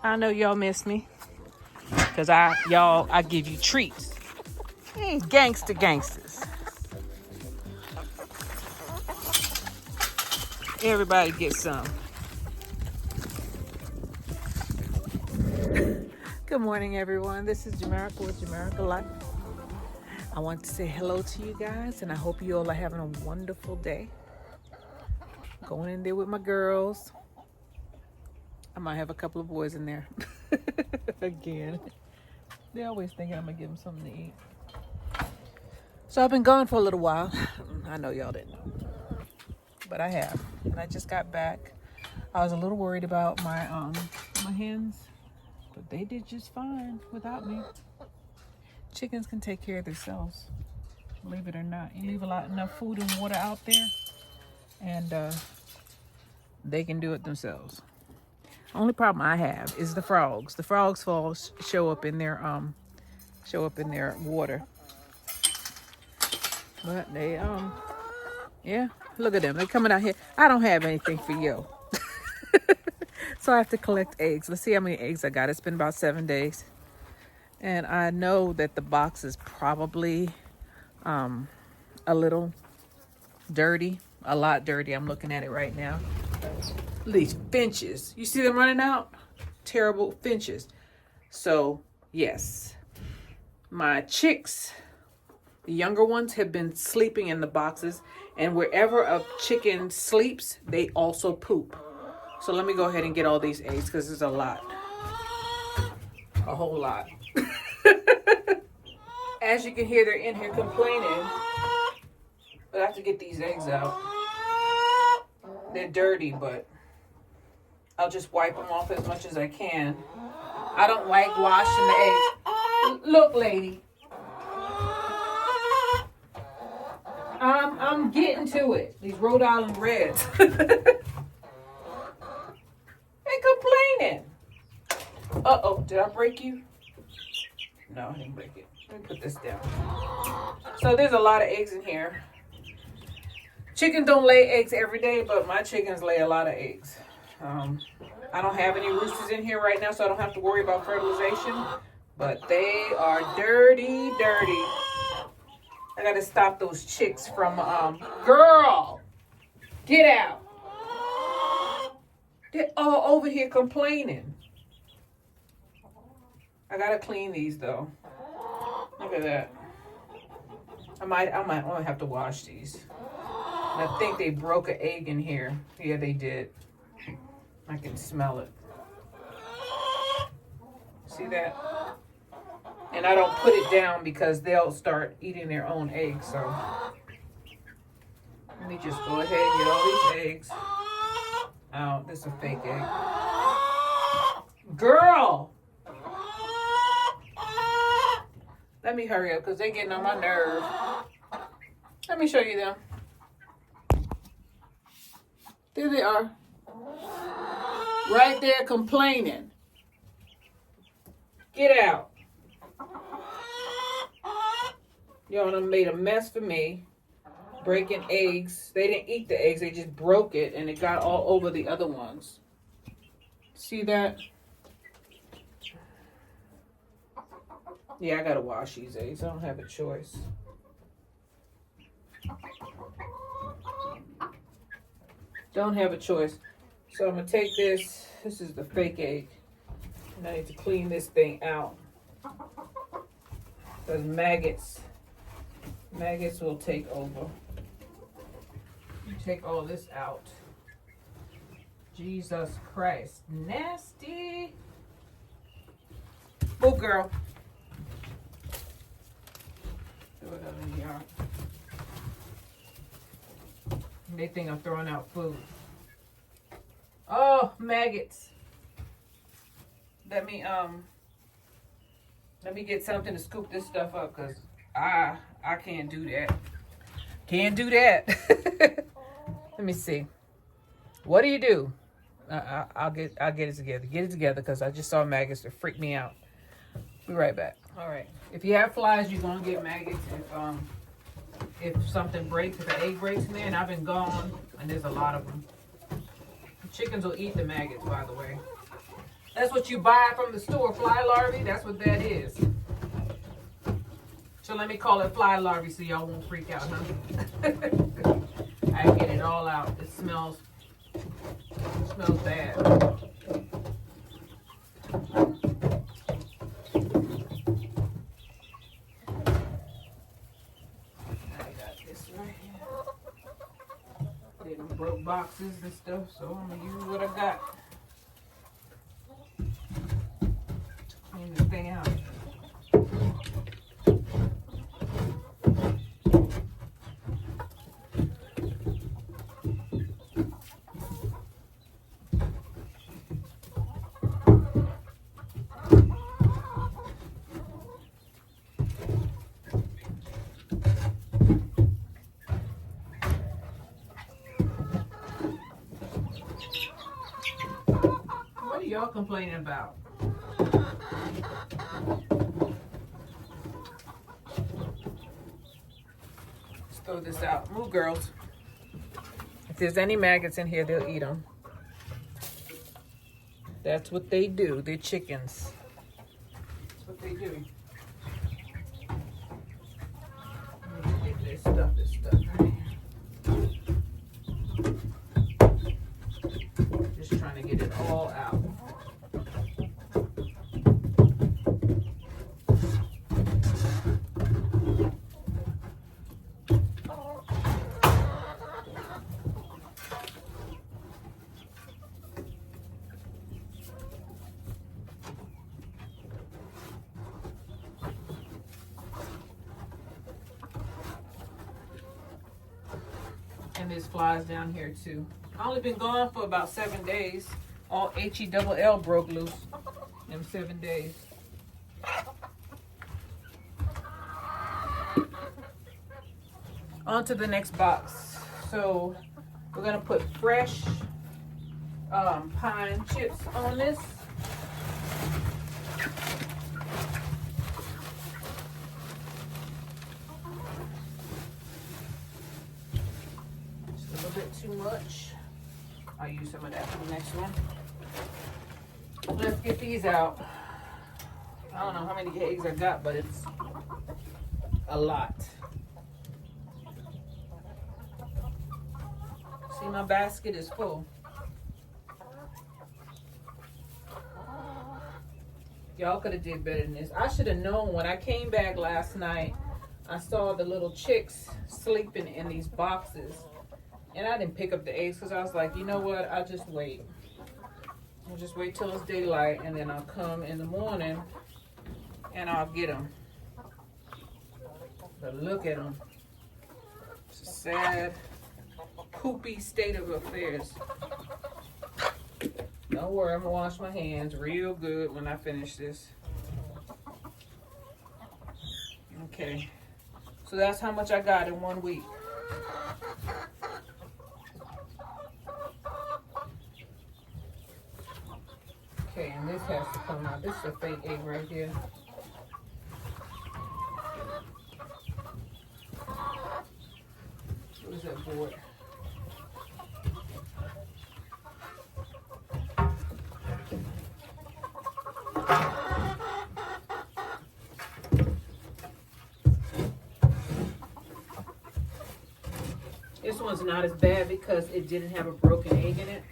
I know y'all miss me. Cause I give you treats. These gangsters. Everybody gets some. Good morning, everyone. This is Jamaica with Jamaica Life. I want to say hello to you guys, and I hope you all are having a wonderful day. Going in there with my girls. I might have a couple of boys in there. Again. They're always thinking I'm going to give them something to eat. So I've been gone for a little while. I know y'all didn't know. But I have. And I just got back. I was a little worried about my hens. But they did just fine without me. Chickens can take care of themselves. Believe it or not. You leave enough food and water out there. And they can do it themselves. Only problem I have is the frogs. The frogs show up in their water. But they yeah, look at them. They're coming out here. I don't have anything for you. So I have to collect eggs. Let's see how many eggs I got. It's been about 7 days. And I know that the box is probably a little dirty. A lot dirty. I'm looking at it right now. These finches. You see them running out? Terrible finches. So, yes. My chicks, the younger ones, have been sleeping in the boxes. And wherever a chicken sleeps, they also poop. So let me go ahead and get all these eggs because there's a lot. A whole lot. As you can hear, they're in here complaining. But I have to get these eggs out. They're dirty, but I'll just wipe them off as much as I can. I don't like washing the eggs. Look, lady. I'm getting to it. These Rhode Island Reds. They're complaining. Uh-oh, did I break you? No, I didn't break it. Let me put this down. So there's a lot of eggs in here. Chickens don't lay eggs every day, but my chickens lay a lot of eggs. I don't have any roosters in here right now, so I don't have to worry about fertilization. But they are dirty, dirty. I gotta stop those chicks from, girl, get out. They're all over here complaining. I gotta clean these though. Look at that. I might only have to wash these. And I think they broke an egg in here. Yeah, they did. I can smell it. See that? And I don't put it down because they'll start eating their own eggs. So let me just go ahead and get all these eggs out. This is a fake egg. Girl! Let me hurry up because they're getting on my nerve. Let me show you them. There they are. Right there complaining. Get out. Y'all done made a mess for me. Breaking eggs. They didn't eat the eggs. They just broke it and it got all over the other ones. See that? Yeah, I gotta wash these eggs. I don't have a choice. Don't have a choice. So I'm gonna take this. This is the fake egg. And I need to clean this thing out. Because maggots will take over. Take all this out. Jesus Christ. Nasty. Oh, girl. Throw it out in the yard. They think I'm throwing out food. Oh, maggots. Let me get something to scoop this stuff up because I can't do that. Can't do that. Let me see. What do you do? I'll get it together. Get it together because I just saw maggots that freaked me out. Be right back. All right. If you have flies, you're gonna get maggots. If something breaks, if an egg breaks in there, and I've been gone, and there's a lot of them. Chickens will eat the maggots, by the way. That's what you buy from the store, fly larvae. That's what that is. So let me call it fly larvae so y'all won't freak out, huh? I get it all out. It smells bad. I got this right here. They done broke boxes and stuff, so I'm gonna use what I got to clean this thing out. What are y'all complaining about? Let's throw this out. Move, girls. If there's any maggots in here, they'll eat them. That's what they do. They're chickens. That's what they do. This stuff right here. Just trying to get it all out. And there's flies down here too. I only been gone for about 7 days. All HE-double-L broke loose in 7 days. On to the next box. So we're gonna put fresh pine chips on this. Just a little bit too much. I'll use some of that for the next one. Let's get these out. I don't know how many eggs I got, but it's a lot. See, my basket is full. Y'all could have did better than this. I should have known when I came back last night. I saw the little chicks sleeping in these boxes. And I didn't pick up the eggs because I was like, you know what? I'll just wait. I'll just wait till it's daylight and then I'll come in the morning and I'll get them. But look at them. It's a sad, poopy state of affairs. Don't worry, I'm gonna wash my hands real good when I finish this. Okay. So that's how much I got in 1 week. Okay, and this has to come out. This is a fake egg right here. What is that board? This one's not as bad because it didn't have a broken egg in it.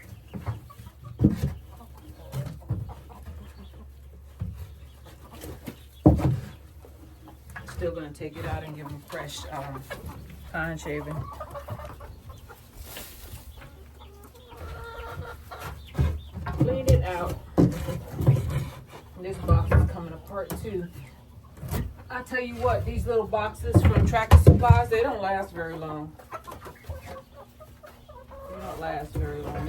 Still gonna take it out and give them fresh pine shaving. Clean it out. This box is coming apart too. I tell you what, these little boxes from Tractor Supplies, they don't last very long. They don't last very long.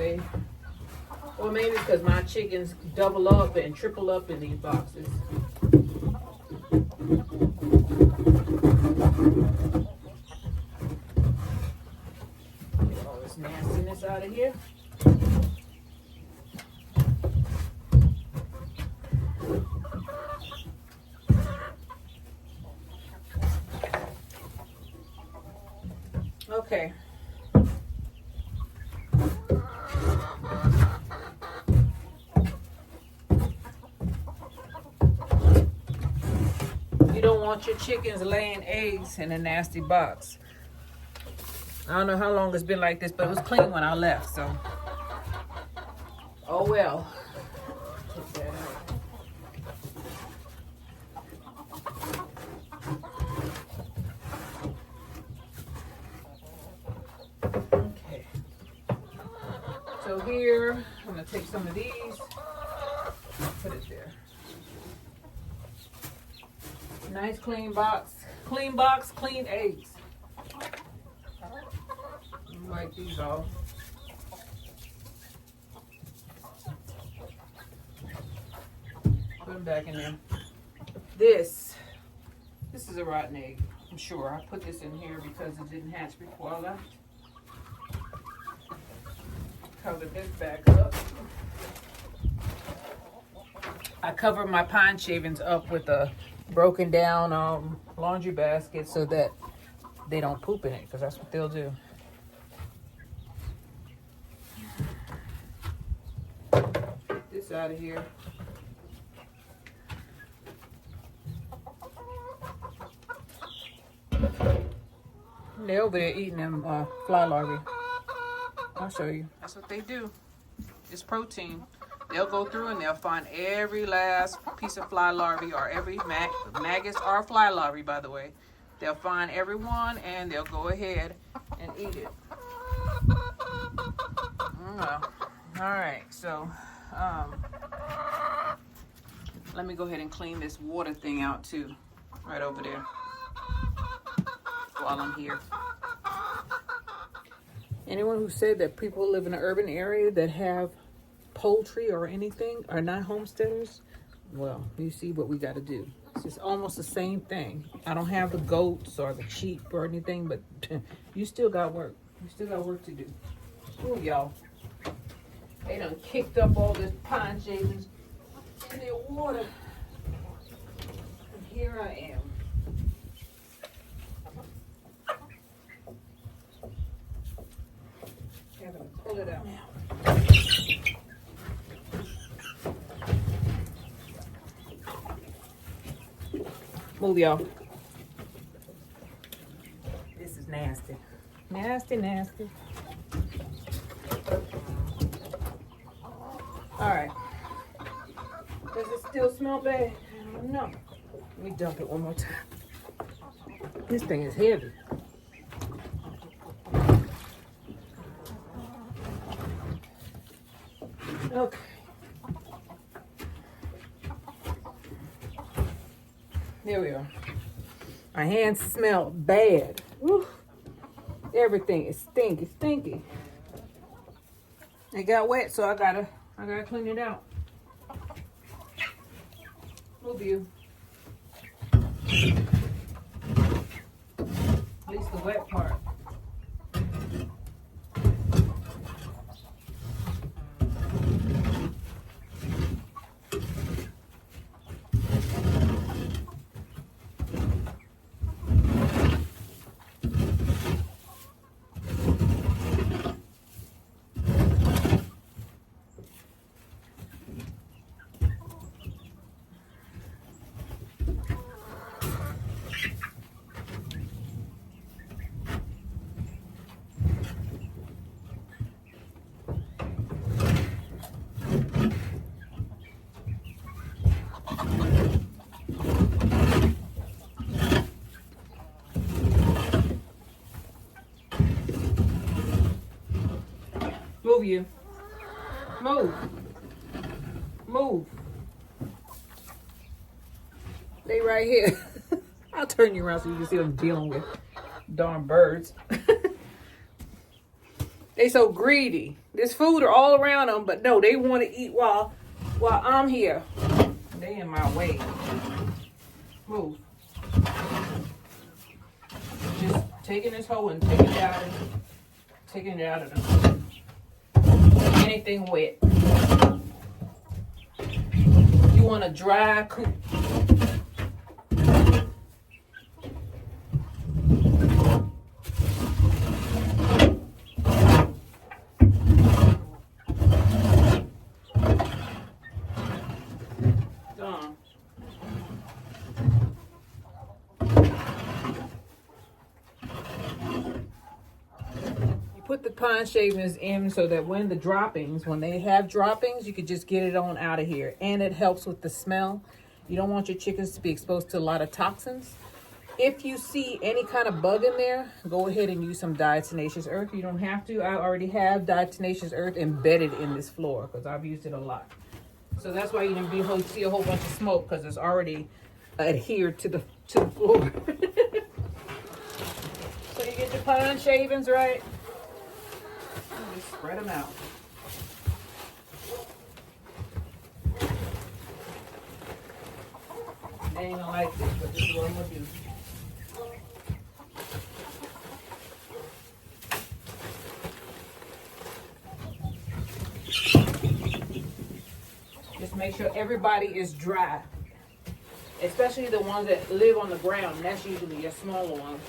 Or maybe it's because my chickens double up and triple up in these boxes. Get all this nastiness out of here. Okay. want your chickens laying eggs in a nasty box. I don't know how long it's been like this, but it was clean when I left, so. Oh well. Take that out. Okay. So here, I'm gonna take some of these, put it there. Nice clean box. Clean box, clean eggs. Wipe these off. Put them back in there. This is a rotten egg, I'm sure. I put this in here because it didn't hatch before I left. Cover this back up. I cover my pine shavings up with a broken down laundry basket so that they don't poop in it, because that's what they'll do. Get this out of here. They're over there eating them fly larvae. I'll show you. That's what they do. It's protein. They'll go through and they'll find every last piece of fly larvae, or every maggots or fly larvae, by the way. They'll find every one and they'll go ahead and eat it. Alright, so let me go ahead and clean this water thing out too. Right over there. While I'm here. Anyone who said that people live in an urban area that have poultry or anything are not homesteaders, well, you see what we got to do. It's just almost the same thing. I don't have the goats or the sheep or anything, but you still got work. You still got work to do. Ooh, y'all. They done kicked up all this pine shavings in their water. And here I am. Having to pull it out now. Move, y'all. This is nasty. Nasty, nasty. Alright. Does it still smell bad? I don't know. Let me dump it one more time. This thing is heavy. Okay. There we are. My hands smell bad. Woo. Everything is stinky, stinky. It got wet, so I gotta clean it out. Move you. At least the wet part. Move you. Move. Move. They right here. I'll turn you around so you can see them dealing with darn birds. They so greedy. There's food all around them, but no, they want to eat while I'm here. They in my way. Move. Just taking this hole and taking it out of them. Anything wet. You want a dry coop. put the pine shavings in so that when they have droppings, you could just get it on out of here. And it helps with the smell. You don't want your chickens to be exposed to a lot of toxins. If you see any kind of bug in there, go ahead and use some diatomaceous earth. You don't have to. I already have diatomaceous earth embedded in this floor because I've used it a lot. So that's why you didn't see a whole bunch of smoke, because it's already adhered to the floor. So you get your pine shavings, right? And just spread them out. They ain't gonna like this, but this is what I'm gonna do. Just make sure everybody is dry, especially the ones that live on the ground. And that's usually your smaller ones.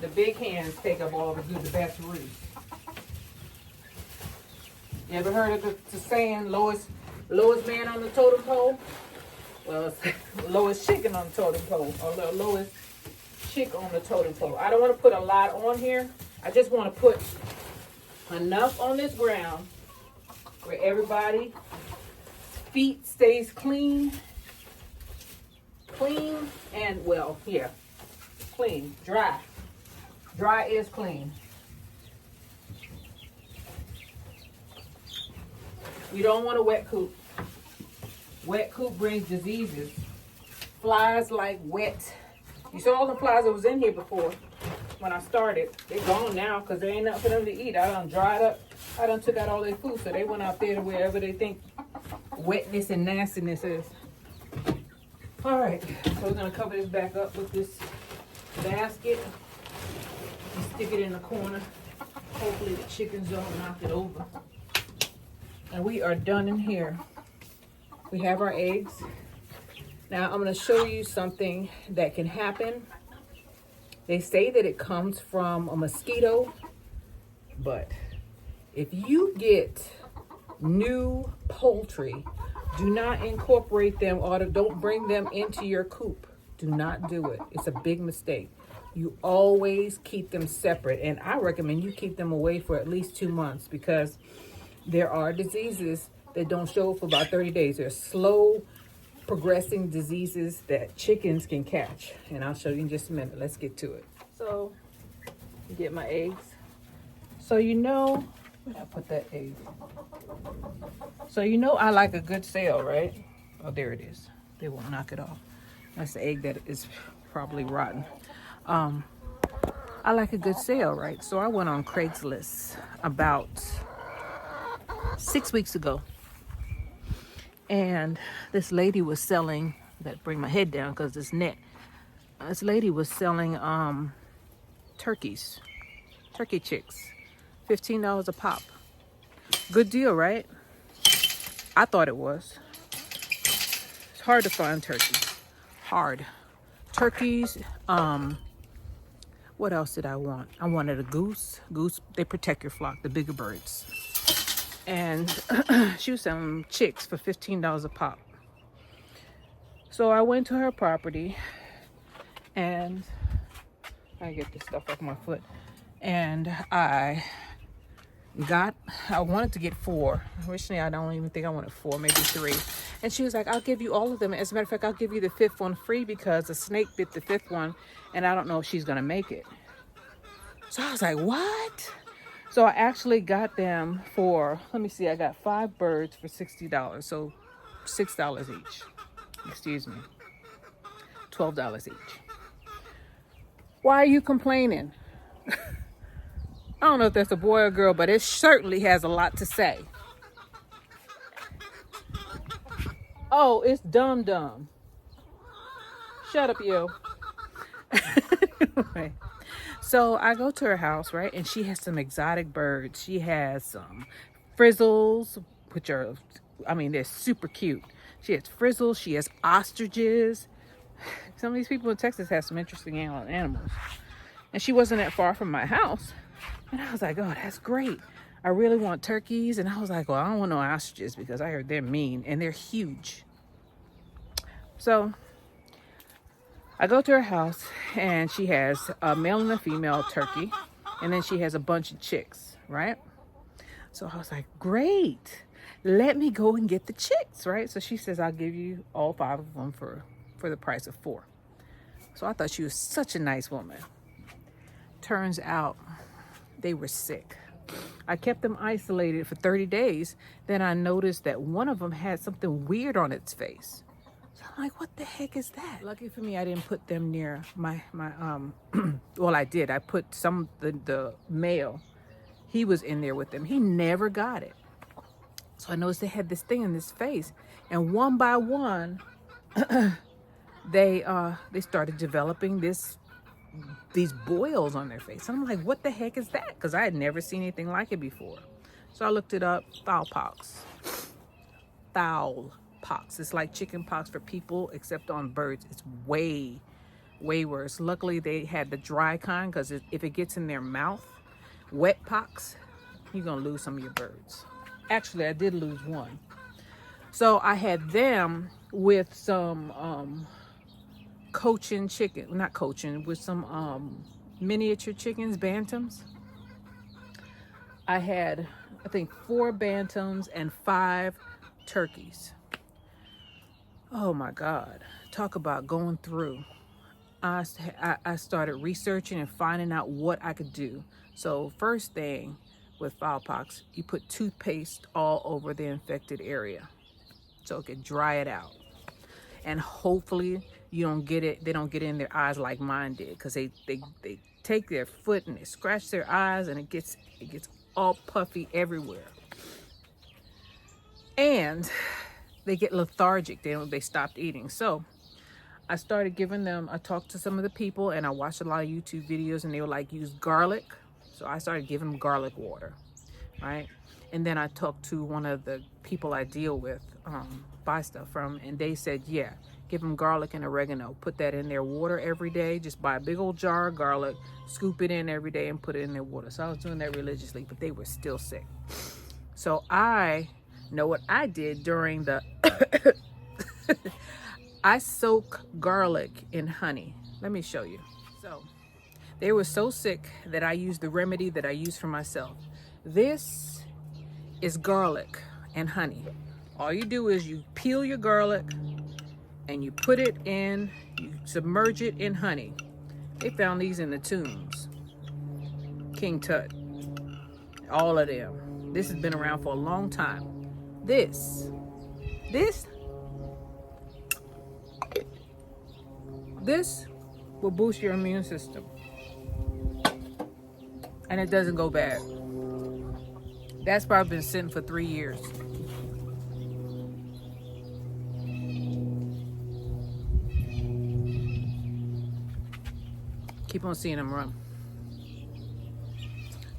The big hens take up all the best roots. You ever heard of the saying, lowest man on the totem pole? Well, it's lowest chicken on the totem pole, or the lowest chick on the totem pole. I don't want to put a lot on here. I just want to put enough on this ground where everybody feet stays clean and, well, yeah, clean, dry is clean. You don't want a wet coop. Wet coop brings diseases. Flies like wet. You saw all the flies that was in here before when I started. They're gone now because there ain't nothing for them to eat. I done dried up. I done took out all their food, so they went out there to wherever they think wetness and nastiness is. All right, so we're gonna cover this back up with this basket and stick it in the corner. Hopefully the chickens don't knock it over. And we are done in here. We have our eggs. Now I'm gonna show you something that can happen. They say that it comes from a mosquito, but if you get new poultry, do not incorporate them or don't bring them into your coop. Do not do it. It's a big mistake. You always keep them separate, and I recommend you keep them away for at least 2 months, because there are diseases that don't show for about 30 days. They're slow progressing diseases that chickens can catch, and I'll show you in just a minute. Let's get to it. So, get my eggs. So I'll put that egg. So I like a good sale, right? Oh, there it is. They won't knock it off. That's the egg that is probably rotten. I like a good sale, right? So I went on Craigslist about 6 weeks ago, and this lady was selling. That bring my head down because it's net. This lady was selling turkey chicks, $15 a pop. Good deal, right? I thought it was. It's hard to find turkeys. Hard. Turkeys. What else did I want? I wanted a goose. Goose, they protect your flock, the bigger birds. And she was selling chicks for $15 a pop. So I went to her property, and I get this stuff off my foot. And I wanted to get 4. Originally, I don't even think I wanted 4, maybe 3. And she was like, I'll give you all of them. As a matter of fact, I'll give you the 5th one free because a snake bit the 5th one, and I don't know if she's going to make it. So I was like, what? So I actually got them for, let me see, I got 5 birds for $60. So $6 each. Excuse me. $12 each. Why are you complaining? I don't know if that's a boy or girl, but it certainly has a lot to say. Oh, it's dumb. Shut up, yo. Anyway, so I go to her house, right? And she has some exotic birds. She has some frizzles, which are, they're super cute. She has frizzles. She has ostriches. Some of these people in Texas have some interesting animals. And she wasn't that far from my house. And I was like, oh, that's great. I really want turkeys. And I was like, well, I don't want no ostriches because I heard they're mean and they're huge. So I go to her house, and she has a male and a female turkey. And then she has a bunch of chicks, right? So I was like, great. Let me go and get the chicks, right? So she says, I'll give you all 5 of them for the price of 4. So I thought she was such a nice woman. Turns out they were sick. I kept them isolated for 30 days. Then I noticed that one of them had something weird on its face. So I'm like, what the heck is that? Lucky for me, I didn't put them near my well, I did. I put the male. He was in there with them. He never got it. So I noticed they had this thing in this face. And one by one, they started developing these boils on their face. And I'm like, what the heck is that? Because I had never seen anything like it before. So I looked it up. Fowl pox. Fowl pox. It's like chicken pox for people, except on birds. It's way, way worse. Luckily, they had the dry kind, because if it gets in their mouth, wet pox, you're going to lose some of your birds. Actually, I did lose one. So I had them with some Cochin chicken, not Cochin, with some miniature chickens, bantams. I had, I think, 4 bantams and 5 turkeys. Oh my God, talk about going through. I started researching and finding out what I could do. So first thing with fowl pox, you put toothpaste all over the infected area so it could dry it out. And hopefully you don't get it, they don't get it in their eyes like mine did, because they take their foot and they scratch their eyes and it gets all puffy everywhere. And they get lethargic, they stopped eating. So I started giving them, I talked to some of the people and I watched a lot of YouTube videos, and they were like, use garlic. So I started giving them garlic water, right? And then I talked to one of the people I deal with, buy stuff from, and they said, yeah, give them garlic and oregano. Put that in their water every day. Just buy a big old jar of garlic, scoop it in every day and put it in their water. So I was doing that religiously, but they were still sick. So I know what I did during the, I soak garlic in honey. Let me show you. So they were so sick that I used the remedy that I use for myself. This is garlic and honey. All you do is you peel your garlic and you put it in, you submerge it in honey. They found these in the tombs. King Tut, all of them. This has been around for a long time. This will boost your immune system. And it doesn't go bad. That's probably been sitting for 3 years. Keep on seeing them run.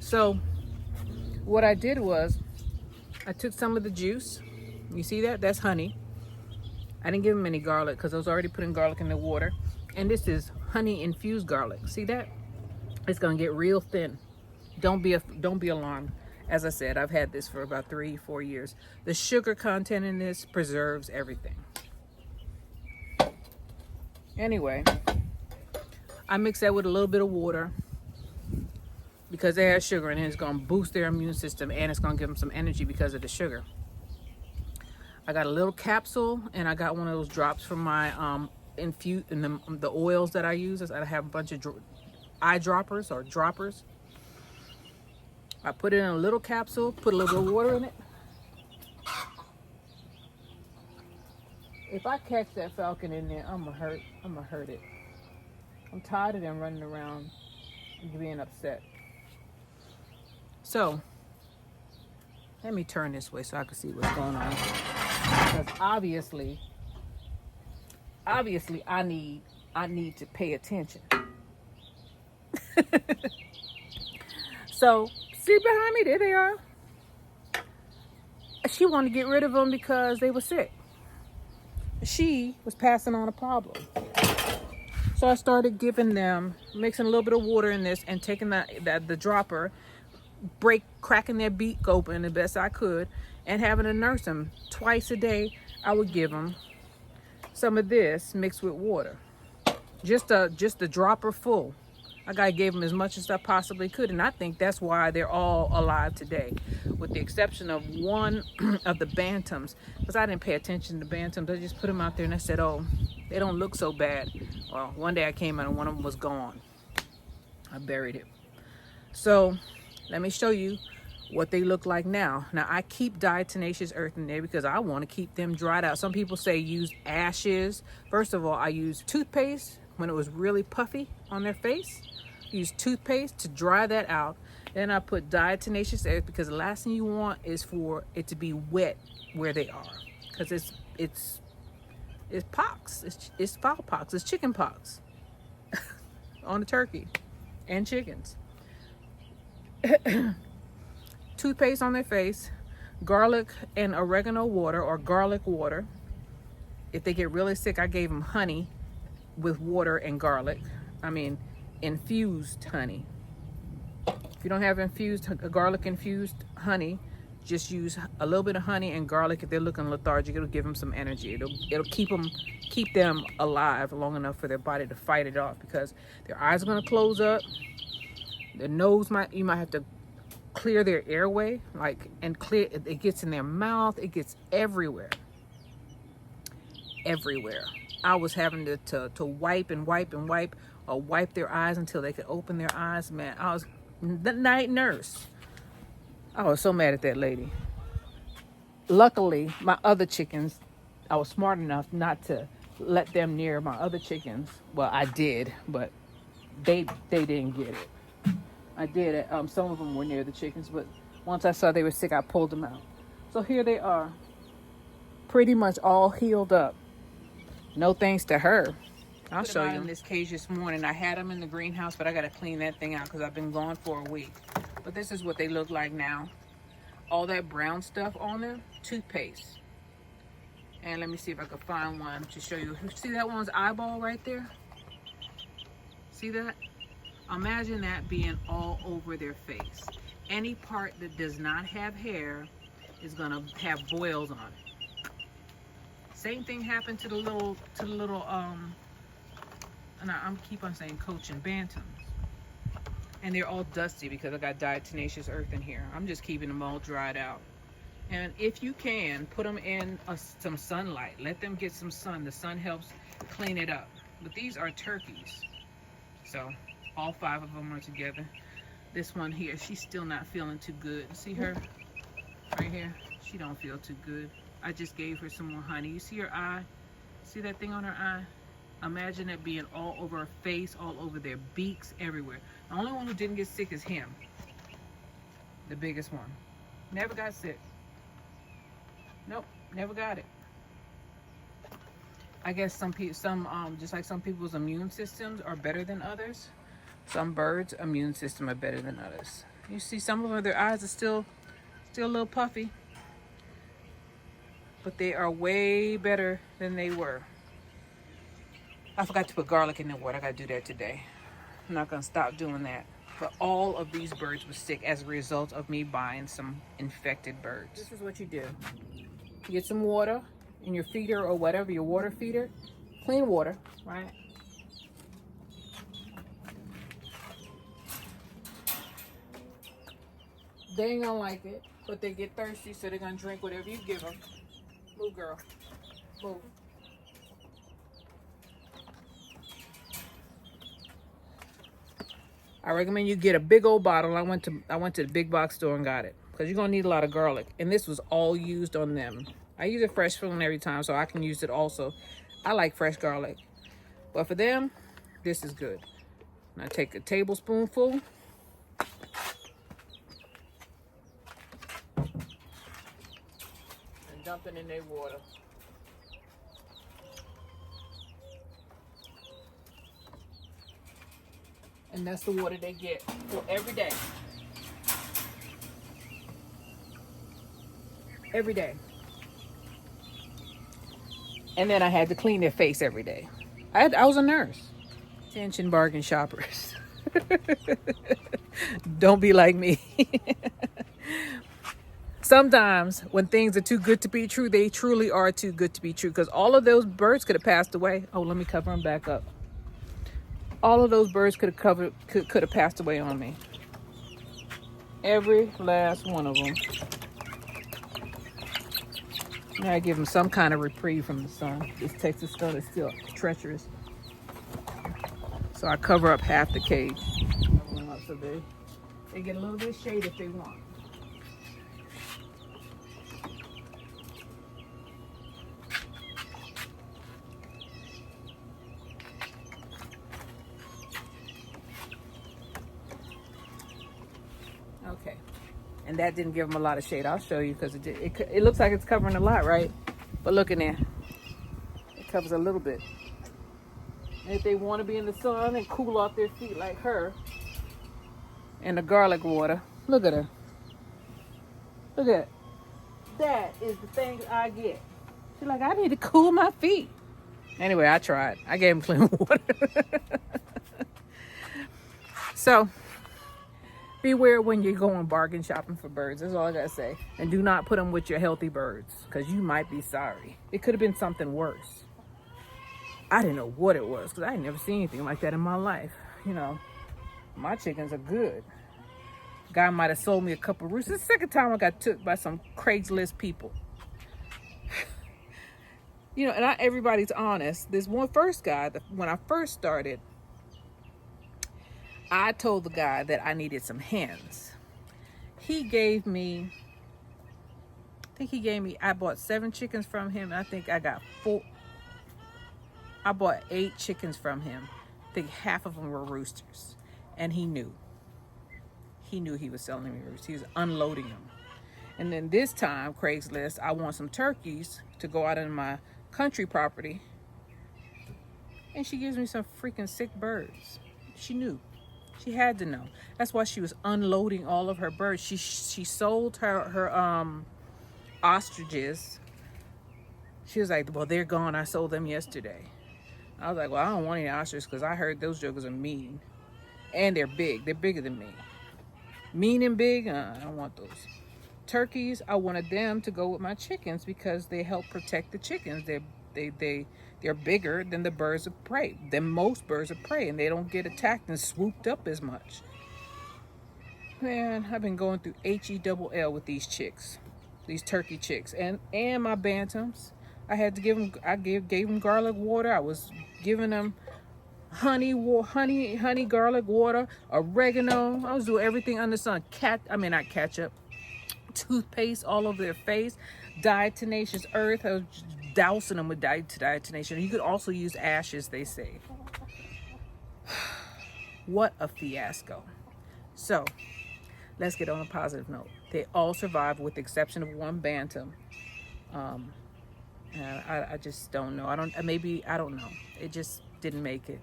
So what I did was I took some of the juice. You see that? That's honey. I didn't give them any garlic because I was already putting garlic in the water. And this is honey infused garlic. See that? It's gonna get real thin. Don't be alarmed. As I said, I've had this for about 3-4 years. The sugar content in this preserves everything. Anyway, I mix that with a little bit of water because they have sugar in it. It's going to boost their immune system and it's going to give them some energy because of the sugar. I got a little capsule and I got one of those drops from my the oils that I use. I have a bunch of eye droppers or droppers. I put it in a little capsule, put a little bit of water in it. If I catch that falcon in there, I'm gonna hurt it. I'm tired of them running around and being upset. So let me turn this way so I can see what's going on. Because obviously I need to pay attention. So see behind me, there they are. She wanted to get rid of them because they were sick. She was passing on a problem. So I started giving them, mixing a little bit of water in this and taking the dropper, cracking their beak open the best I could and having to nurse them. Twice a day, I would give them some of this mixed with water. Just a dropper full. I gave them as much as I possibly could, and I think that's why they're all alive today, with the exception of one of the bantams, because I didn't pay attention to bantams. I just put them out there and I said, oh, they don't look so bad. Well, one day I came out and one of them was gone. I buried it. So let me show you what they look like now. Now, I keep diatomaceous earth in there because I want to keep them dried out. Some people say use ashes. First of all, I use toothpaste when it was really puffy on their face. Use toothpaste to dry that out. Then I put diatomaceous earth because the last thing you want is for it to be wet where they are, because it's pox. It's fowl pox. It's chicken pox on the turkey and chickens. Toothpaste on their face, garlic and oregano water or garlic water. If they get really sick, I gave them honey with water and garlic. I mean, infused honey. If you don't have garlic infused honey, just use a little bit of honey and garlic. If they're looking lethargic, it'll give them some energy. It'll keep them alive long enough for their body to fight it off, because their eyes are going to close up. Their nose you might have to clear their airway, it gets in their mouth, it gets everywhere. I was having to wipe and wipe and wipe, or wipe their eyes until they could open their eyes. Man, I was the night nurse. I was so mad at that lady. Luckily, my other chickens, I was smart enough not to let them near my other chickens. Well, I did, but they didn't get it. I did it. Some of them were near the chickens, but once I saw they were sick, I pulled them out. So here they are, pretty much all healed up. No thanks to her. I'll show you. In this cage this morning, I had them in the greenhouse, but I got to clean that thing out because I've been gone for a week. But this is what they look like now. All that brown stuff on them, toothpaste. And let me see if I can find one to show you. See that one's eyeball right there? See that? Imagine that being all over their face. Any part that does not have hair is gonna have boils on it. Same thing happened to the little and I'm keep on saying Cochin bantams. And they're all dusty because I got diatomaceous earth in here. I'm just keeping them all dried out. And if you can, put them in some sunlight. Let them get some sun. The sun helps clean it up. But these are turkeys. So all 5 of them are together. This one here, she's still not feeling too good. See her right here? She don't feel too good. I just gave her some more honey. You see her eye? See that thing on her eye? Imagine it being all over her face, all over their beaks, everywhere. The only one who didn't get sick is him. The biggest one. Never got sick. Nope, never got it. I guess some just like some people's immune systems are better than others. Some birds' immune system are better than others. You see some of them, their eyes are still a little puffy. But they are way better than they were. I forgot to put garlic in the water. I gotta do that today. I'm not gonna stop doing that. But all of these birds were sick as a result of me buying some infected birds. This is what you do. You get some water in your feeder or whatever, your water feeder. Clean water, right? They ain't gonna like it, but they get thirsty, so they're gonna drink whatever you give them. Move, girl. Move. I recommend you get a big old bottle. I went to the big box store and got it because you're gonna need a lot of garlic. And this was all used on them. I use it fresh filling every time, so I can use it also. I like fresh garlic, but for them, this is good. And I take a tablespoonful. And dump it in their water. And that's the water they get for every day. Every day. And then I had to clean their face every day. I was a nurse. Attention, bargain shoppers. Don't be like me. Sometimes when things are too good to be true, they truly are too good to be true. Because all of those birds could have passed away. Oh, let me cover them back up. All of those birds could have passed away on me. Every last one of them. I give them some kind of reprieve from the sun. This Texas sun is still treacherous. So I cover up half the cage. So they get a little bit of shade if they want. Okay, and that didn't give them a lot of shade. I'll show you because it looks like it's covering a lot, right? But look in there, it covers a little bit. And if they want to be in the sun and cool off their feet like her, and the garlic water, look at her. Look at it. That is the thing I get. She's like, I need to cool my feet. Anyway, I tried. I gave him clean water. So, beware when you're going bargain shopping for birds. That's all I gotta say. And do not put them with your healthy birds, because you might be sorry. It could have been something worse. I didn't know what it was, because I had never seen anything like that in my life. You know, my chickens are good. Guy might have sold me a couple roosters. This is the second time I got took by some Craigslist people. You know, and not everybody's honest. This one first guy, when I first started, I told the guy that I needed some hens. He gave me, I bought 7 chickens from him. I think I got 4. I bought 8 chickens from him. I think half of them were roosters. And he knew. He knew he was selling me roosters. He was unloading them. And then this time, Craigslist, I want some turkeys to go out in my country property. And she gives me some freaking sick birds. She knew. She had to know. That's why she was unloading all of her birds. She sold her ostriches. She was like, well, they're gone. I sold them yesterday. I was like, well, I don't want any ostriches because I heard those jokers are mean. And they're big. They're bigger than me. Mean and big? I don't want those. Turkeys, I wanted them to go with my chickens because they help protect the chickens. They're bigger than the birds of prey, than most birds of prey, and they don't get attacked and swooped up as much. Man, I've been going through HELL with these chicks, these turkey chicks, and my bantams. I had to give them. I gave them garlic water. I was giving them honey garlic water, oregano. I was doing everything under the sun. Not ketchup, toothpaste all over their face, diatomaceous earth. I was dousing them with diatomaceous. You could also use ashes, they say. What a fiasco. So let's get on a positive note. They all survived with the exception of one bantam. I just don't know. I don't know. It just didn't make it.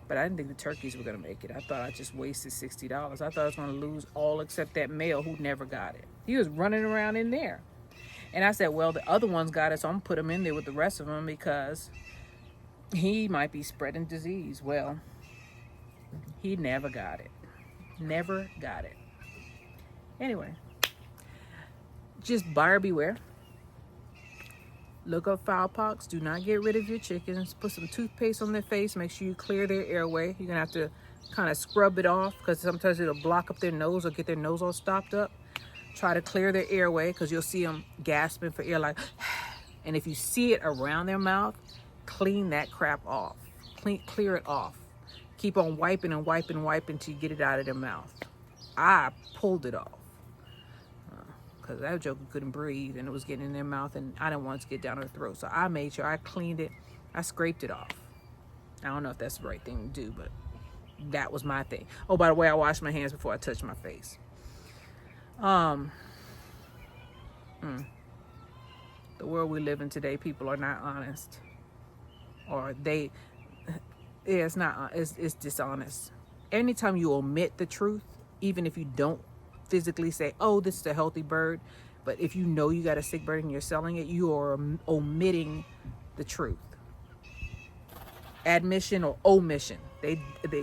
But I didn't think the turkeys were going to make it. I thought I just wasted $60. I thought I was going to lose all except that male who never got it. He was running around in there. And I said, well, the other ones got it, so I'm going to put him in there with the rest of them because he might be spreading disease. Well, he never got it. Never got it. Anyway, just buyer beware. Look up fowl pox. Do not get rid of your chickens. Put some toothpaste on their face. Make sure you clear their airway. You're going to have to kind of scrub it off because sometimes it'll block up their nose or get their nose all stopped up. Try to clear their airway because you'll see them gasping for air like, and if you see it around their mouth, clean that crap off. Clear it off. Keep on wiping and wiping until you get it out of their mouth. I pulled it off. Because that joker couldn't breathe and it was getting in their mouth and I didn't want it to get down her throat. So I made sure I cleaned it. I scraped it off. I don't know if that's the right thing to do, but that was my thing. Oh, by the way, I washed my hands before I touched my face. The world we live in today, people are not honest. Or it's dishonest. Anytime you omit the truth, even if you don't physically say, oh, this is a healthy bird, but if you know you got a sick bird and you're selling it, you are omitting the truth. Admission or omission.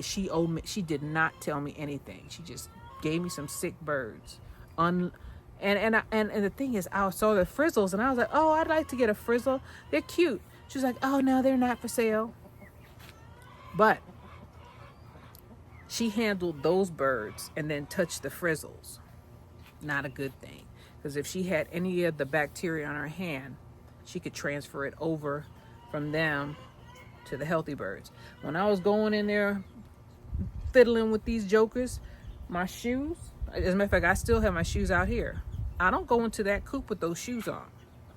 She did not tell me anything. She just gave me some sick birds. And the thing is, I saw the frizzles and I was like, oh, I'd like to get a frizzle. They're cute. She was like, oh no, they're not for sale. But She handled those birds and then touched the frizzles. Not a good thing, because if she had any of the bacteria on her hand, she could transfer it over from them to the healthy birds. When I was going in there fiddling with these jokers, my shoes, as a matter of fact, I still have my shoes out here. I don't go into that coop with those shoes on,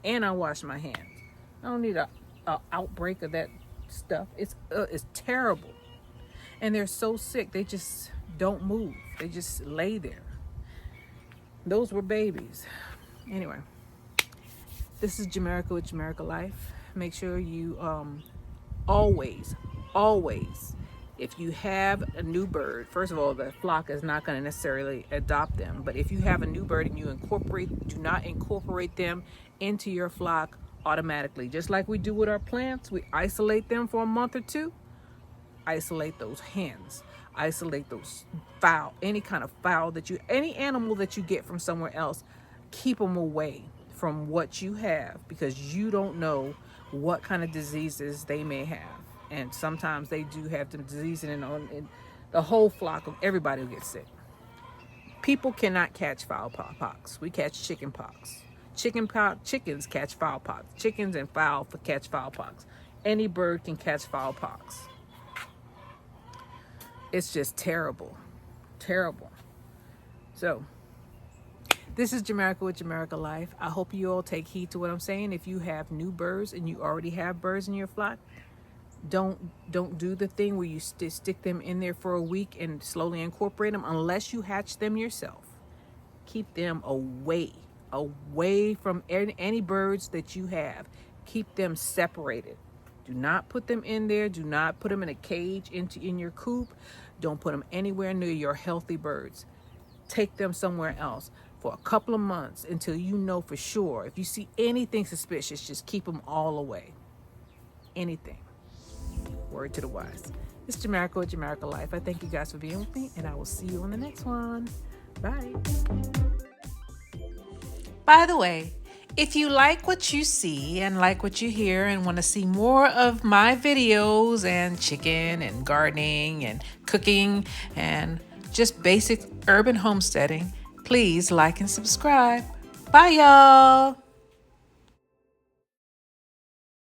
and I wash my hands. I don't need a outbreak of that stuff. It's terrible, and they're so sick. They just don't move. They just lay there. Those were babies. Anyway, this is Jamerica with Jamerica Life. Make sure you always, if you have a new bird, first of all, the flock is not going to necessarily adopt them. But if you have a new bird and you do not incorporate them into your flock automatically. Just like we do with our plants, we isolate them for a month or two. Isolate those hens. Isolate those fowl, any kind of fowl any animal that you get from somewhere else. Keep them away from what you have, because you don't know what kind of diseases they may have. And sometimes they do have the disease, and the whole flock of everybody will get sick. People cannot catch fowl pox. We catch chicken pox. Chickens catch fowl pox. Chickens and fowl catch fowl pox. Any bird can catch fowl pox. It's just terrible. Terrible. So, this is Jamerica with Jamerica Life. I hope you all take heed to what I'm saying. If you have new birds and you already have birds in your flock, don't do the thing where you stick them in there for a week and slowly incorporate them unless you hatch them yourself. Keep them away from any birds that you have. Keep them separated. Do not put them in there. Do not put them in a cage in your coop. Don't put them anywhere near your healthy birds. Take them somewhere else for a couple of months until you know for sure. If you see anything suspicious, just keep them all away. Anything. Word to the wise. It's Jamerica with Jamerica Life. I thank you guys for being with me, and I will see you on the next one. Bye. By the way, if you like what you see and like what you hear and want to see more of my videos and chicken and gardening and cooking and just basic urban homesteading, please like and subscribe. Bye, y'all.